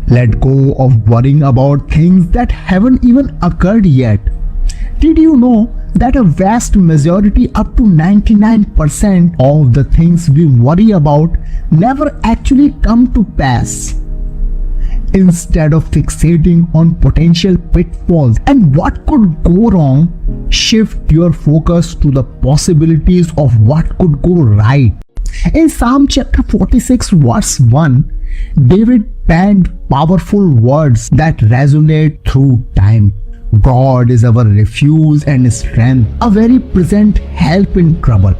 Let go of worrying about things that haven't even occurred yet. Did you know that a vast majority, up to 99% of the things we worry about never actually come to pass? Instead of fixating on potential pitfalls and what could go wrong, shift your focus to the possibilities of what could go right. In Psalm chapter 46 verse 1, David penned powerful words that resonate through time. God is our refuge and strength, a very present help in trouble.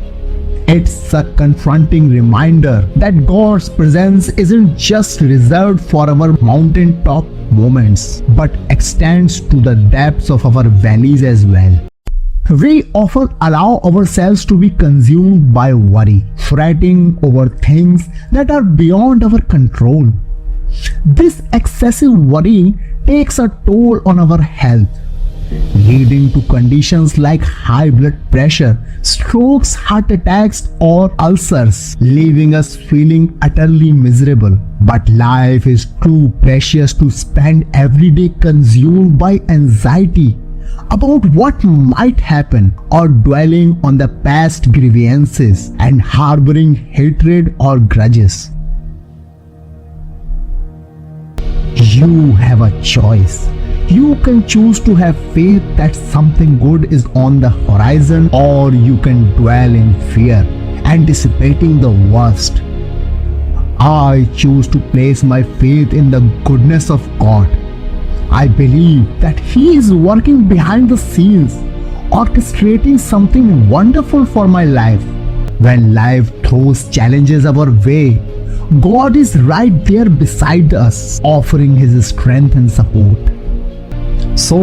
It's a confronting reminder that God's presence isn't just reserved for our mountaintop moments, but extends to the depths of our valleys as well. We often allow ourselves to be consumed by worry, fretting over things that are beyond our control. This excessive worry takes a toll on our health, leading to conditions like high blood pressure, strokes, heart attacks, or ulcers, leaving us feeling utterly miserable. But life is too precious to spend every day consumed by anxiety about what might happen, or dwelling on the past grievances and harboring hatred or grudges. You have a choice. You can choose to have faith that something good is on the horizon, or you can dwell in fear, anticipating the worst. I choose to place my faith in the goodness of God. I believe that He is working behind the scenes, orchestrating something wonderful for my life. When life throws challenges our way, God is right there beside us, offering His strength and support. So,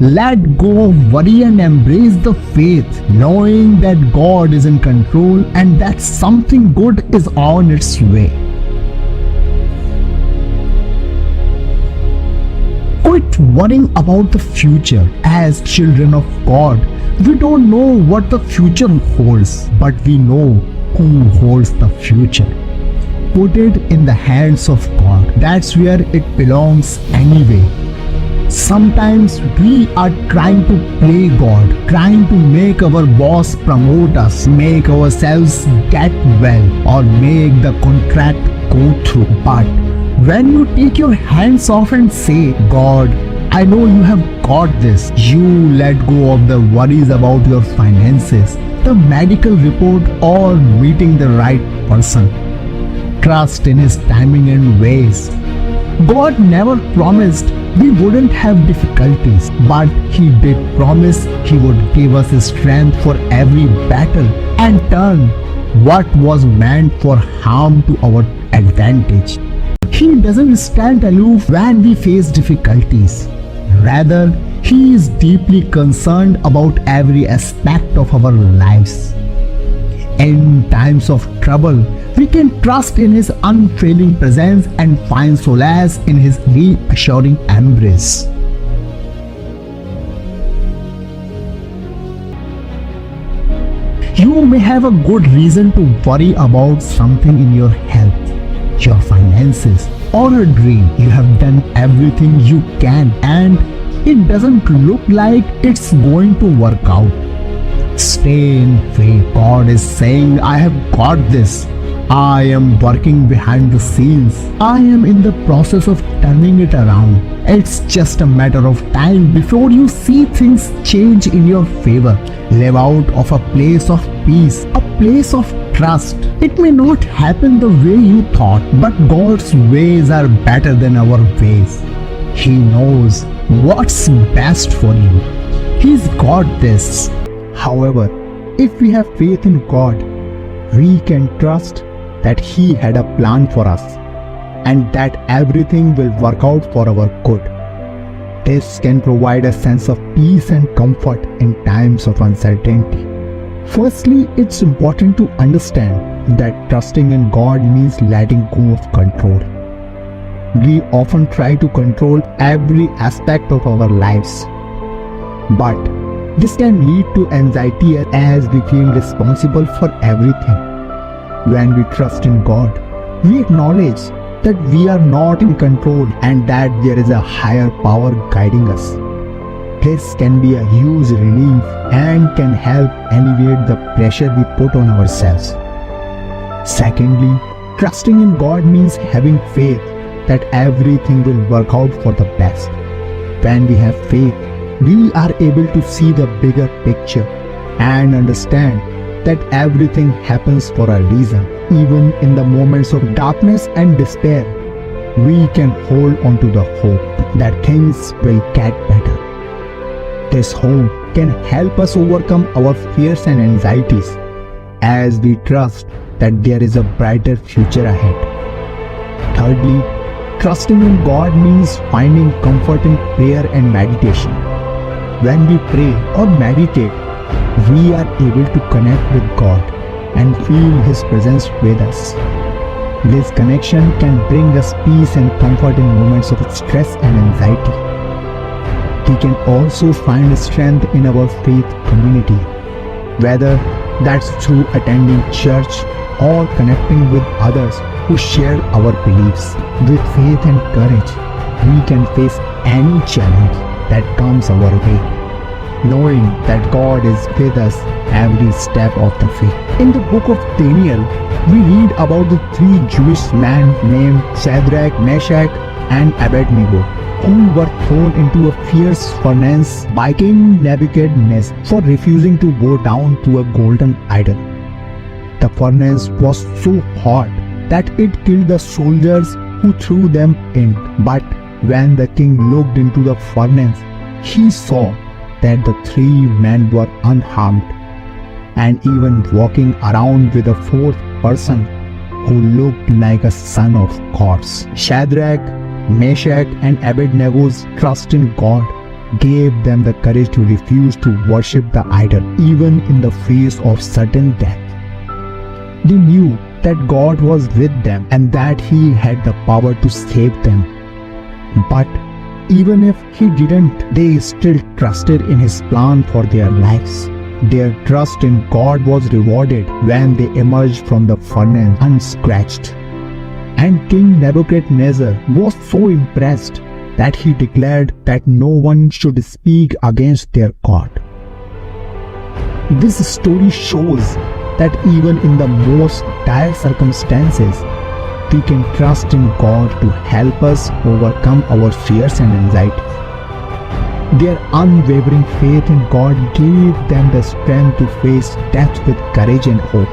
let go of worry and embrace the faith, knowing that God is in control and that something good is on its way. Quit worrying about the future. As children of God, we don't know what the future holds, but we know who holds the future. Put it in the hands of God. That's where it belongs anyway. Sometimes we are trying to play God, trying to make our boss promote us, make ourselves get well, or make the contract go through. But when you take your hands off and say, God, I know you have got this, you let go of the worries about your finances, the medical report, or meeting the right person. Trust in His timing and ways. God never promised we wouldn't have difficulties, but He did promise He would give us strength for every battle and turn what was meant for harm to our advantage. He doesn't stand aloof when we face difficulties. Rather, He is deeply concerned about every aspect of our lives. In times of trouble, we can trust in His unfailing presence and find solace in His reassuring embrace. You may have a good reason to worry about something in your health, your finances, or a dream. You have done everything you can and it doesn't look like it's going to work out. Stay in faith. God is saying, I have got this. I am working behind the scenes. I am in the process of turning it around. It's just a matter of time before you see things change in your favor. Live out of a place of peace, a place of trust. It may not happen the way you thought, but God's ways are better than our ways. He knows what's best for you. He's got this. However, if we have faith in God, we can trust that He had a plan for us and that everything will work out for our good. This can provide a sense of peace and comfort in times of uncertainty. Firstly, it's important to understand that trusting in God means letting go of control. We often try to control every aspect of our lives, but this can lead to anxiety as we feel responsible for everything. When we trust in God, we acknowledge that we are not in control and that there is a higher power guiding us. This can be a huge relief and can help alleviate the pressure we put on ourselves. Secondly, trusting in God means having faith that everything will work out for the best. When we have faith, we are able to see the bigger picture and understand that everything happens for a reason. Even in the moments of darkness and despair, we can hold on to the hope that things will get better. This hope can help us overcome our fears and anxieties as we trust that there is a brighter future ahead. Thirdly, trusting in God means finding comfort in prayer and meditation. When we pray or meditate, we are able to connect with God and feel His presence with us. This connection can bring us peace and comfort in moments of stress and anxiety. We can also find strength in our faith community, whether that's through attending church or connecting with others who share our beliefs. With faith and courage, we can face any challenge that comes our way, knowing that God is with us every step of the way. In the book of Daniel, we read about the three Jewish men named Shadrach, Meshach, and Abednego, who were thrown into a fierce furnace by King Nebuchadnezzar for refusing to bow down to a golden idol. The furnace was so hot that it killed the soldiers who threw them in. But when the king looked into the furnace, he saw that the three men were unharmed and even walking around with a fourth person who looked like a son of God. Shadrach, Meshach, and Abednego's trust in God gave them the courage to refuse to worship the idol, even in the face of certain death. They knew that God was with them and that He had the power to save them. But even if He didn't, they still trusted in His plan for their lives. Their trust in God was rewarded when they emerged from the furnace unscratched. And King Nebuchadnezzar was so impressed that he declared that no one should speak against their God. This story shows that even in the most dire circumstances, we can trust in God to help us overcome our fears and anxieties. Their unwavering faith in God gave them the strength to face death with courage and hope.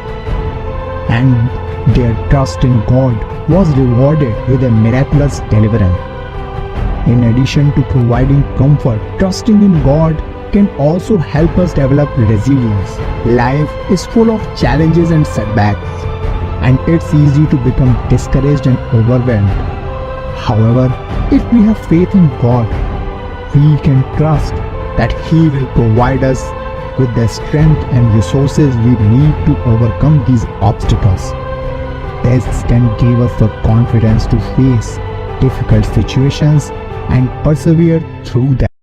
And their trust in God was rewarded with a miraculous deliverance. In addition to providing comfort, trusting in God can also help us develop resilience. Life is full of challenges and setbacks, and it's easy to become discouraged and overwhelmed. However, if we have faith in God, we can trust that He will provide us with the strength and resources we need to overcome these obstacles. This can give us the confidence to face difficult situations and persevere through them.